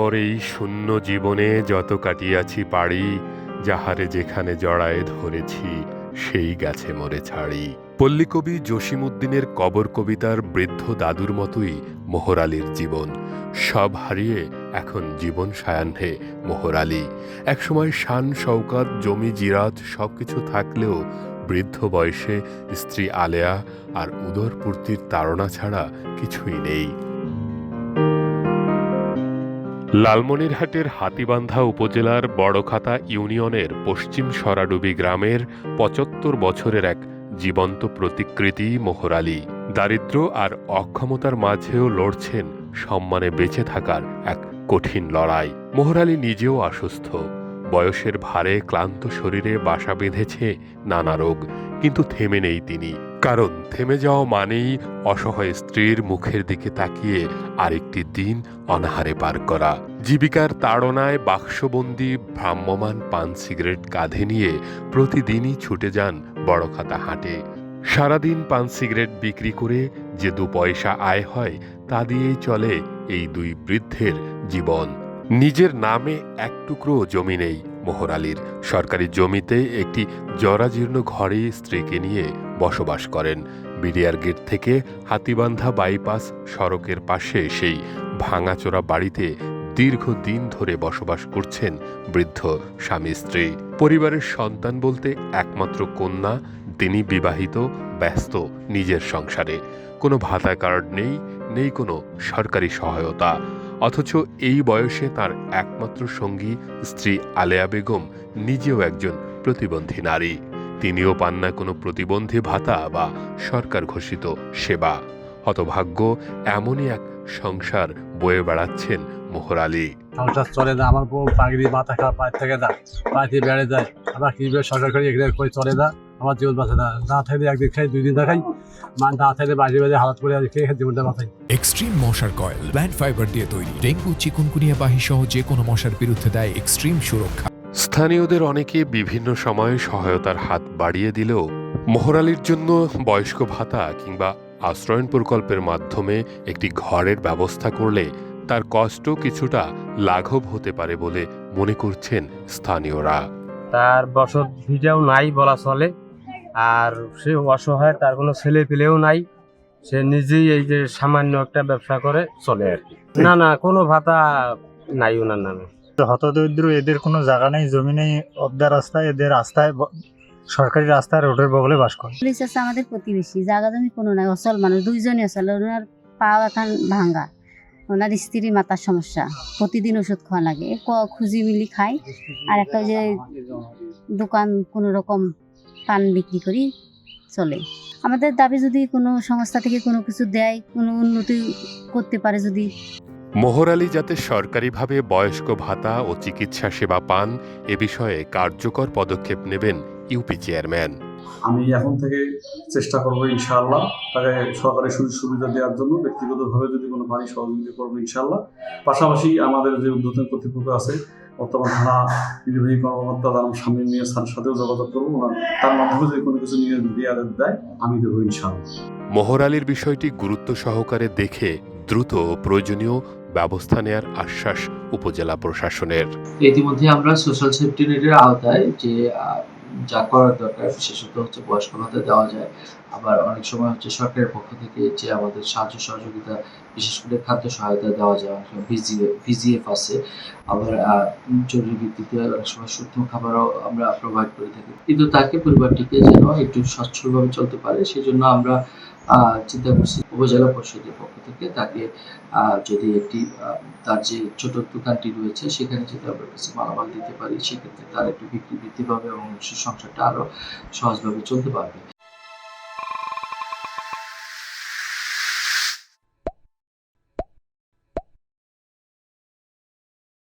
পর এই শূন্য জীবনে যত কাটিয়াছি পাড়ি, যাহারে যেখানে জড়ায়ে ধরেছি সেই গাছে মোরে ছাড়ি। পল্লীকবি জসিমউদ্দিনের কবর কবিতার বৃদ্ধ দাদুর মতোই মোহর আলীর জীবন। সব হারিয়ে এখন জীবন সায়াহ্নে মোহর আলী। একসময় শান শওকাত জমি জিরাত সবকিছু থাকলেও বৃদ্ধ বয়সে স্ত্রী আলেয়া আর উদরপূর্তির তাড়না ছাড়া কিছুই নেই। লালমনিরহাটের হাতীবান্ধা উপজেলার বড়খাতা ইউনিয়নের পশ্চিম সরাডুবি গ্রামের ৭৫ বছরের এক জীবন্ত প্রতিকৃতি মোহর আলী। দারিদ্র্য আর অক্ষমতার মাঝেও লড়ছেন সম্মানে বেঁচে থাকার এক কঠিন লড়াই। মোহর আলী নিজেও অসুস্থ, বয়সের ভারে ক্লান্ত শরীরে বাসা বেঁধেছে নানা রোগ, কিন্তু থেমে নেই তিনি। কারণ থেমে যাওয়া মানেই অসহায় স্ত্রীর মুখের দিকে তাকিয়ে আরেকটি দিন অনাহারে পার করা। জীবিকার তাড়নায় বাক্সবন্দি ভ্রাম্যমান পান সিগারেট কাঁধে নিয়ে প্রতিদিনই ছুটে যান বড়খাতা হাটে। সারাদিন পান সিগারেট বিক্রি করে যে ২ পয়সা আয় হয় তা দিয়েই চলে এই দুই বৃদ্ধের জীবন। নিজের নামে এক টুকরো জমি নেই মোহর আলীর। সরকারি জমিতে একটি জরাজীর্ণ ঘরে স্ত্রীকে নিয়ে বসবাস করেন। বিডিআর গেট থেকে হাতীবান্ধা বাইপাস সড়কের পাশে সেই ভাঙাচোরা বাড়িতে দীর্ঘদিন ধরে বসবাস করছেন বৃদ্ধ স্বামী স্ত্রী। পরিবারের সন্তান বলতে একমাত্র কন্যা, তিনি বিবাহিত, ব্যস্ত নিজের সংসারে। কোনো ভাতা কার্ড নেই কোনো সরকারি সহায়তা। অথচ এই বয়সে তার একমাত্র সঙ্গী স্ত্রী আলেয়া বেগম নিজেও একজন প্রতিবন্ধী নারী। তিনিও পান না কোনো প্রতিবন্ধী ভাতা বা সরকার ঘোষিত সেবা। হতভাগ্য এমনই এক সংসার বয়ে বেড়াচ্ছেন মোহর আলী। সংসার চলে না, আমার বউ পাগড়ি মাথা খাওয়া পায়ের থেকে যায়, পায়ে থেকে বেড়ে যায়, আবার কিভাবে সরকার করে এগুলো করে চলে না, আমার জীবন বাঁচে না। না থাকলে একদিন খাই, 2 দিন না খাই, না থাকলে বাজে বাজে হালাত করে খেয়ে জীবনটা বাঁচাই। এক্সট্রিম মশার কয়েল প্ল্যান্ট ফাইবার দিয়ে তৈরি, ডেঙ্গু, চিকুনগুনিয়া বাহি সহ যে কোনো মশার বিরুদ্ধে দেয় এক্সট্রিম সুরক্ষা। স্থানীয়দের অনেকে বিভিন্ন সময়ে সহায়তার হাত বাড়িয়ে দিলেও মোহর আলীর জন্য বয়স্ক ভাতা কিংবা আশ্রয়ণ প্রকল্পের মাধ্যমে একটি ঘরের ব্যবস্থা করলে তার কষ্ট কিছুটা লাঘব হতে পারে বলে মনে করছেন স্থানীয়রা। তার বসত ভিটাও নাই বলা চলে, আর সে অসহায়, তার কোনো ছেলে পেলেও নাই। সে নিজেই এই যে সামান্য একটা ব্যবসা করে চলে আর কি। না কোনো ভাতা নাই ওনার নামে। হতদরিদ্র, এদের কোনো জায়গা নেই, জমি নেই, অর্ধা রাস্তায়, এদের রাস্তায় সরকারি রাস্তায় রোডের বগলে বাস করে। পুলিশ আছে আমাদের প্রতিবেশী, জায়গা জমি কোনো নাই, অচল মানুষ, 2জনই অচল। ওনার পা এখন ভাঙ্গা, ওনার স্ত্রীর মাথার সমস্যা, প্রতিদিন ওষুধ খাওয়া লাগে, খুঁজি মিলি খায়। আর একটা যে দোকান কোনো রকম পান বিক্রি করি চলে। আমাদের দাবি যদি কোনো সংস্থা থেকে কোনো কিছু দেয়, কোনো উন্নতি করতে পারে যদি। মোহর আলী যাতে সরকারিভাবে বয়স্ক ভাতা ও চিকিৎসা সেবা পান, এ বিষয়ে কার্যকর পদক্ষেপ নেবেন ইউপি চেয়ারম্যান। আমি এখন থেকে চেষ্টা করবো ইনশাআল্লাহ তাকে সরকারি সুযোগ সুবিধা দেওয়ার জন্য। ব্যক্তিগতভাবে যদি কোনো পারি সহযোগিতা করবো ইনশাআল্লাহ। পাশাপাশি আমাদের যে ঊর্ধ্বতন কর্তৃপক্ষ আছে, বর্তমান থানা নির্বাহী কর্মকর্তা শামীম মিয়া স্যারের সাথেও যোগাযোগ করবো। তার মাধ্যমে যদি কোনো কিছু নিয়ে দেওয়া দেয় আমি দেবো ইনশাআল্লাহ। মোহর আলীর বিষয়টি গুরুত্ব সহকারে দেখে দ্রুত প্রয়োজনীয় ব্যবস্থা নেয়ার আশ্বাস উপজেলা প্রশাসনের। ইতিমধ্যে আমরা সোশ্যাল সেফটি নেটের আওতায় যে যা করার দরকার, বিশেষত হচ্ছে বয়স্ক ভাতা দেওয়া যায়। আবার অনেক সময় হচ্ছে সরকারের পক্ষ থেকে যে আমাদের সাহায্য সহযোগিতা, বিশেষ করে খাদ্য সহায়তা দেওয়া যায়, ভিজিএফ আছে। আবার জরুরি ভিত্তিতে অনেক সময় শুদ্ধ খাবারও আমরা প্রোভাইড করে থাকি। কিন্তু তাকে, পরিবারটিকে যেন একটু সচ্ছলভাবে চলতে পারে, সেই জন্য আমরা চিন্তা করছি উপজেলা পরিষদের পক্ষ থেকে তাকে যদি একটি তার যে ছোট দোকানটি রয়েছে সেখানে যদি আমরা কিছু মালামাল দিতে পারি, সেক্ষেত্রে তার একটু বিক্রি বৃদ্ধি পাবে এবং সংসারটা আরো সহজভাবে চলতে পারবে।